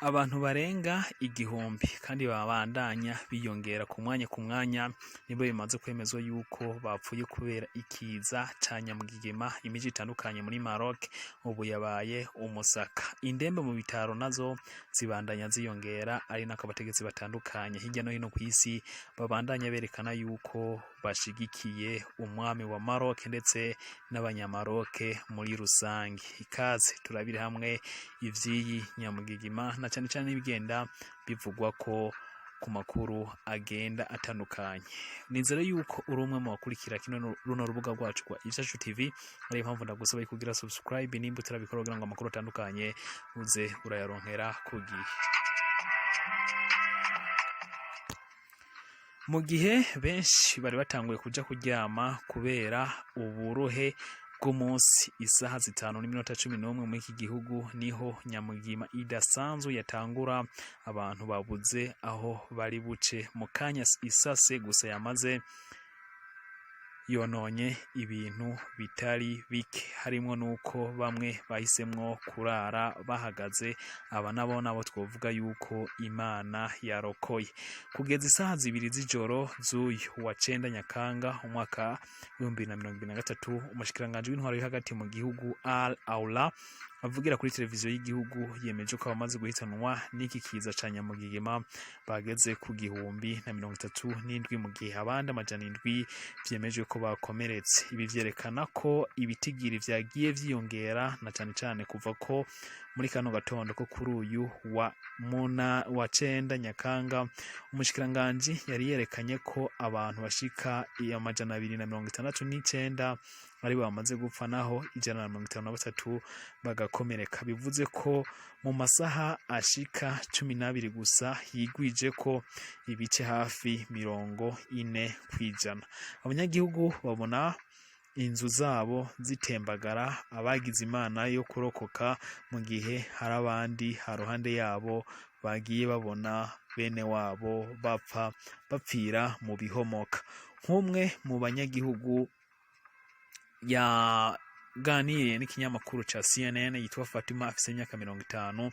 Abantu barenga igihumbi kandi babandanya biyongera ku mwanya nibwo bimaze kwemezwa yuko bapfuye kubera ikiza ca Nyamugigima imiji itandukanye muri Maroc ubu yabaye umusaka. Indembe mu bitaro nazo zibandanya ziyongera ari nako abategetsi batandukanye hirya no hino ku isi babandanya berekana yuko bashigikiye umwami wa Maroc ndetse n'abanyamaroke muri rusange. Ikaze turabire hamwe ivyiyi Nyamugigima na cyane cyane ibigenda bivugwa ko ku makuru agenda atandukanye. Nizere yuko uri umwe mu bakurikira runo rubuga rwacu rwa Idasanzwe TV, ari impamvu ndagusaba kugira subscribe nimba utarabikora kugira ngo amakuru atandukanye uze urayaronkera ku gihe. Mu gihe benshi bari batanguye kuja kuryama kubera uburuhe bw'umunsi isaha 5:11 muri iki gihugu niho Nyamugigima Idasanzwe yatangura. Abantu babuze aho bari buce mu kanya isase gusa yamaze yononye ibintu bitari bike, harimo nuko bamwe bahisemwo kurara bahagaze. Aba nabo twovuga yuko Imana yarokoye. Kugeza isaha 2 z'ijoro z'uyu wa 9 Nyakanga umwaka 2023 umushikiranganje w'intwaro yo hagati mu gihugu Al-Aula avugira kuri televiziyo y'igihugu yemeje ko abamaze guhitanwa n'iki kiza ca Nyamugigima bageze ku 1037 mu gihe abandi 700 vyemeje ko bakomeretse. Ibi vyerekana ko ibitigiri vyagiye vyiyongera na cyane cyane kuva ko muri kano gatondo ko kuri uyu wa 9 Nyakanga umushikiranganje yari yerekanye ko abantu bashika 269 ari bamaze gupfa naho 153 bagakomereka. Bivuze ko mu masaha ashika 12 gusa yigwije ko ibice hafi 40%. Abanyagihugu babona inzu zabo zitembagara, abagize Imana yo kurokoka mu gihe hari abandi haruhande yabo bagiye babona bene wabo bapfira mu bihomoka. Nk'umwe mu banyagihugu yaganiriye n'ikinyamakuru ca CNN yitwa Fatima, afise imyaka 50,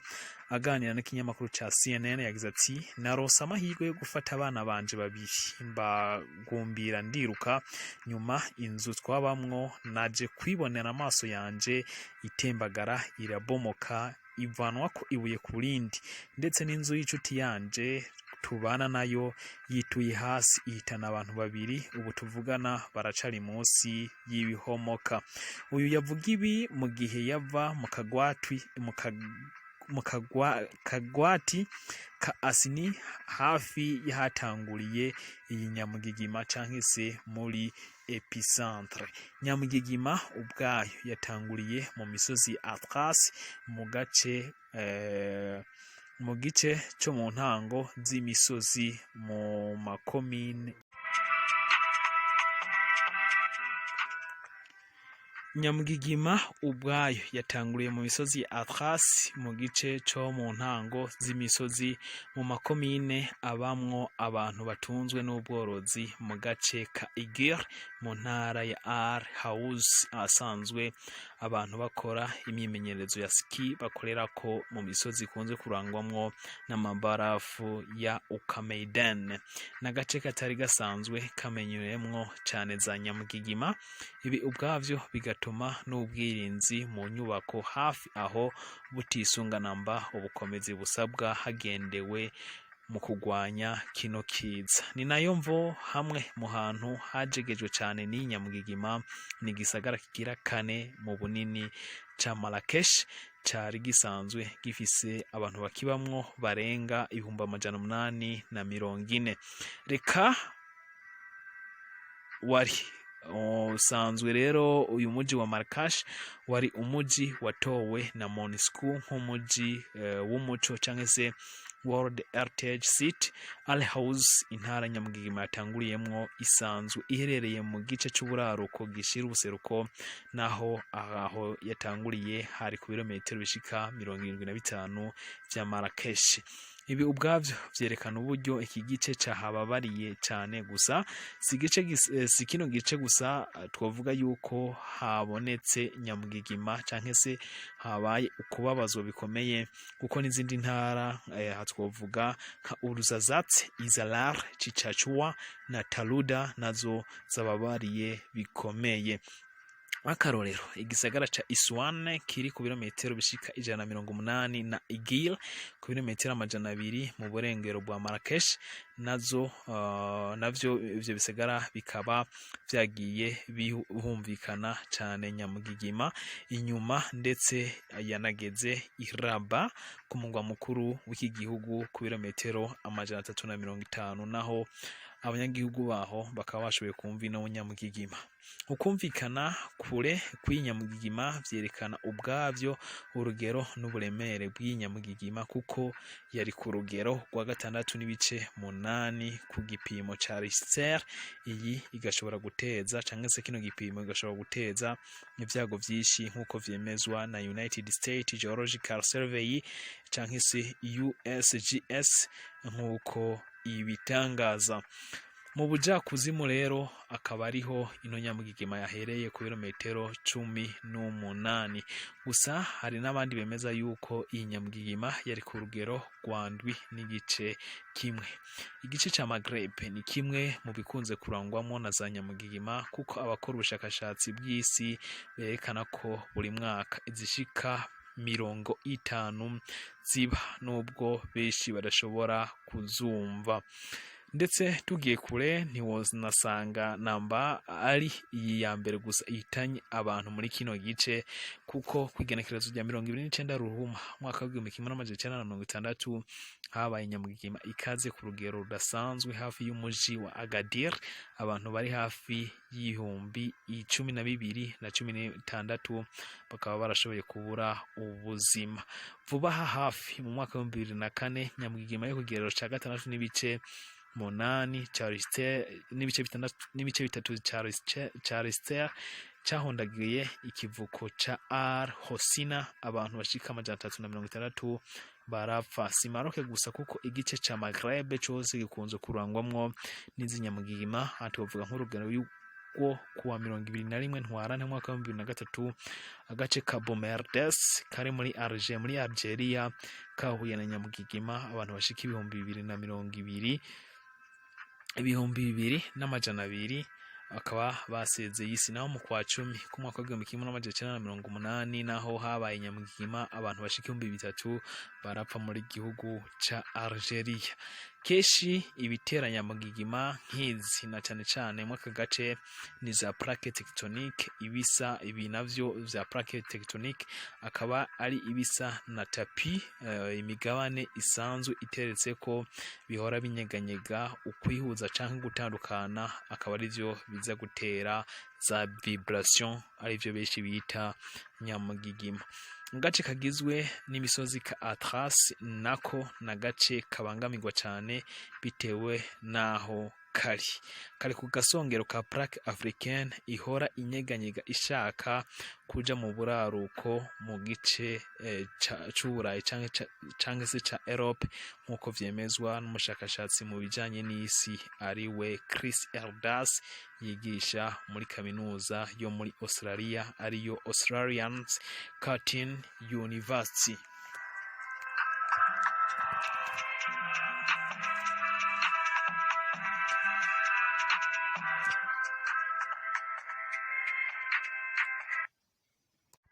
aganira n'ikinyamakuru ca CNN yagize ati: narose amahirwe yo gufata abana banje babiri mbagumbira ndiruka nyuma inzu twabamwo naje kwibonera amaso yanje itembagara irabomoka ivanwa ko ibuye ku rindi, ndetse n'inzu y'icuti yanje tubana nayo yituye hasi ihitana abantu babiri. Ubu tuvugana baracari munsi y'ibihomoka. Uyu yavuga ibi mu gihe yava mu kagwati ka Asini hafi yahatanguriye iyi Nyamugigima canke se muri epicentre. Nyamugigima ubwayo yatanguriye mu misozi Atlas mu gice cyo mu ntango z'imisozi mu makomine. Nyamugigima ubwayo yatanguriye mu misozi Atlas mu gice cyo mu ntango z'imisozi mu makomine abamwo abantu batunzwe n'ubworozi mu gace ka Igir mu ntara ya Al-Haouz, asanzwe abantu bakora imyimenyerezo ya ski bakorera ko mu misozi ikunze kurangwamwo n'amabarafu ya Ukameiden, n'agace katari gasanzwe kamenyeremwo cyane za Nyamugigima. Ibi ubwavyo bigatuma n'ubwirinzi mu nyubako hafi aho butisunganamba ubukomezi busabwa hagendewe mu kugwanya kino kiza. Ni nayo mvo hamwe mu hantu hajegejwe cyane ni Nyamugigima ni gisagara kigira 4 mu bunini ca Marrakesh, cari gisanzwe gifise abantu bakibamwo barenga 840. Reka wari usanzwe rero uyu muji wa Marrakesh wari umuji watowe na MONUSCO nk'umuji w'umuco canke se World Heritage Site. Al-Haouz intara Nyamugigima yatanguriyemwo isanzwe iherereye mu gice c'uburaruko gishira ubuseruko, naho aho yatanguriye hari ku birometero bishika 75 vya Marrakesh. ibi ubwavyo vyerekana uburyo iki gice cahababariye cyane gusa si kino gice gusa twavuga yuko habonetse Nyamugigima canke se habaye ukubabazwa bikomeye kuko n'izindi ntara twavuga nka Uruzazat, Izalar, Chichachua na Taluda nazo zababariye bikomeye. Akarorero igisagara ca Iswane kiri ku birometero bishika 180 na Igil ku birometero 200 mu burengero bwa Marrakesh navyo ivyo bisagara bikaba vyagiye bihumvikana cyane Nyamugigima inyuma ndetse yanageze Iraba ku mugwa mukuru w'iki gihugu ku birometero 350 naho abanyagihugu baho bakaba bashoboye kumva ino Nyamugigima. Ukumvikana kure kw'inyamugigima vyerekana ubwavyo urugero n'uburemere bw'inyamugigima kuko yari ku rugero rwa 6.8 ku gipimo ca Richter. Iyi igashobora guteza canke se kino gipimo igashobora guteza ivyago vyinshi nkuko vyemezwa na United States Geological Survey canke se USGS nkuko ibitangaza. Mu buja kuzimu rero akaba ariho ino Nyamugigima yahereye ku birometero 18 gusa hari n'abandi bemeza yuko iyi Nyamugigima yari ku rugero rwandwi n'igice kimwe. Igice ca Maghreb ni kimwe mu bikunze kurangwamo na za Nyamugigima kuko abakora ubushakashatsi bw'isi berekana ko buri mwaka izishika 50 ziba nubwo benshi badashobora kuzumva. Ndetse tugiye kure ntiwonasanga namba ari iyi ya mbere gusa ihitanye abantu muri kino gice kuko kwigenekerezo rya 29 Ruhuma mwaka wa 1960 habaye Nyamugigima ikaze ku rugero rudasanzwe hafi y'umuji wa Agadir. Abantu bari hafi y'ibihumbi 1216 bakaba barashoboye kubura ubuzima. Vuba hafi mu mwaka wa 2004 Nyamugigima yo kugero ca 6 n'ibice 8 n'ibice bitatu ca Richter cahondagiye ikivuko ca Al Hosina abantu bashika 360 barapfa. Si Maroc gusa kuko igice ca Maghreb cyose gikunze kurangwamwo n'izi Nyamugigima. Tuvuga nk'urugero yuko kuwa 21 Ntwarante mwaka wa 2003 agace ka Bomerdes kari muri Algeria kahuye na Nyamugigima abantu bashika 2,200 akaba basezeye isi. Naho mu kwa 10 ku mwaka wa 1980 naho habaye Nyamugigima abantu bashika 3,000 barapfa muri gihugu ca Algeria. Keshi ibitera Nyamugigima nk'izi na cyane mu aka gace ni za plaque tectonique. Ibi navyo vya plaque tectonique akaba ari ibisa na tapi imigabane isanzwe iteretse ko bihora binyeganyega ukwihuza canke gutandukana akaba ari byo biza gutera za vibration ari byo benshi bita Nyamugigima. Gace kagizwe n'imisozi ka Atlas nako na gace kabangamirwa cyane bitewe naho kari ku gasongero ka plaque africaine ihora inyeganyega ishaka kuja mu buraruko mu gice c'Uburayi canke se ca Europe nkuko vyemezwa n'umushakashatsi mu bijanye n'isi ari we Chris Eldas yigisha muri kaminuza yo muri Australia ariyo Australian Curtin University.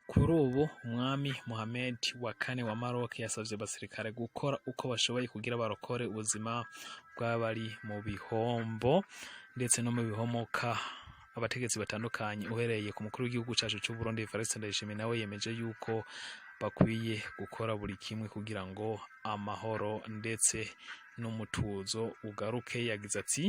Kuri ubu umwami Mohamed wa kane wa Maroc yasavye abasirikare gukora uko bashoboye kugira barokore ubuzima bw'abari mu bihombo ndetse no mu bihomoka. Abategetsi batandukanye uhereye ku mukuru w'igihugu cyacu cy'u Burundi Evariste Ndayishimiye nawe yemeje yuko bakwiye gukora buri kimwe kugira ngo amahoro ndetse n'umutuzo ugaruke. Yagize ati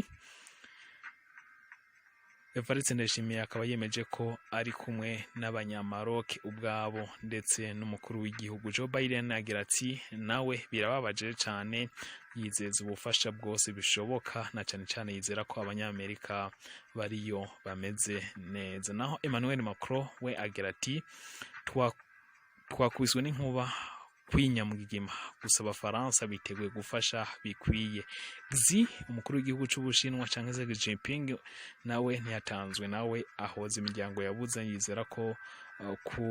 Evariste Ndayishimiye akaba yemeje ko ari kumwe n'abanyamaroc ubwabo ndetse n'umukuru w'igihugu Joe Biden. Agira ati nawe birababaje cyane, yizeza ubufasha bwose bishoboka na cyane yizera ko abanyamerika bariyo bameze neza. Naho Emmanuel Macron we agira ati twakwiswe n'inkuba kwinyamugigima gusa abafaransa biteguye gufasha bikwiye. Xi umukuru w'igihugu c'Ubushinwa canke Xi Jinping nawe ntiyatanzwe, nawe ahoza imiryango yabuze yizera ko ku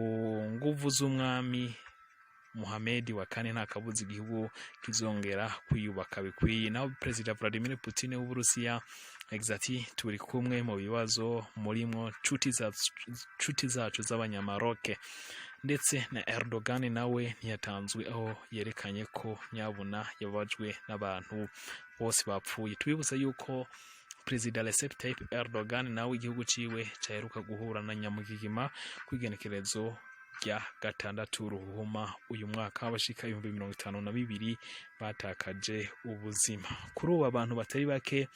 nguvu z'umwami Muhammad wa kane nta kabuza igihugu kizongera kwiyubaka bikwiye. Naho President Vladimir Putin w'Uburusiya ati turi kumwe mu bibazo murimwo nshuti zacu z'abanyamaroke. Ndetse na Erdogan nawe ntiyatanzwe, aho yerekanye ko nyabuna yababajwe n'abantu bose bapfuye. Tubibutsa yuko President Recep Tayyip Erdogan nawe igihugu ciwe caheruka guhura na Nyamugigima kwigenekerezo rya 6 Ruhuma uyu mwaka, abashika 52 batakaje ubuzima. Kuri ubu abantu batari bake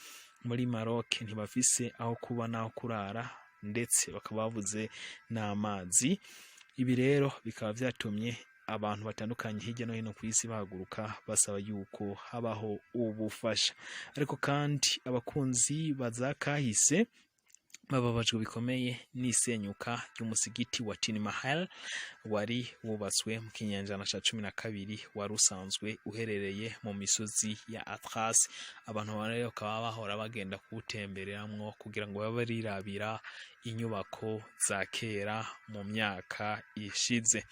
muri Maroc ntibafise aho kuba naho kurara, ndetse bakaba bavuze n'amazi. Ibi rero bikaba vyatumye abantu batandukanye hirya no hino ku isi bahaguruka basaba yuko habaho ubufasha. Ariko kandi abakunzi bazakahise bababajwe bikomeye n'isenyuka ry'umusigiti wa Tin Mahal wari wubatswe mu kinyejana ca 12 wari usanzwe uherereye mu misozi ya Atlas. Abantu barero bakaba bahora bagenda kuwutembereramwo kugira ngo babe barirabira inyubako za kera mu myaka ishize.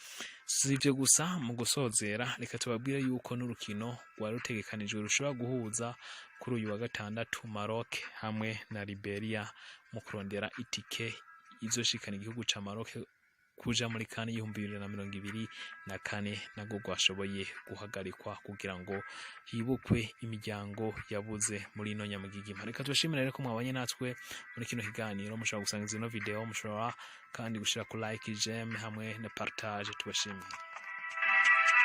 Sivyo gusa, mu gusozera reka tubabwire yuko n'urukino rwari rutegekanijwe rushobora guhuza kuri uyu wa 6 Maroc hamwe na Liberia mu kurondera itike izoshikana igihugu ca Maroc kuja muri CAN 2024 nago gwashoboye guhagarikwa kugira ngo hibukwe imiryango yabuze muri ino Nyamugigima. Reka tubashimire rero ko mwabanye natwe muri kino kiganiro. Mushobora gusangiza ino video, mushobora kandi gushira ku like, j'aime hamwe na partage. Tubashimire.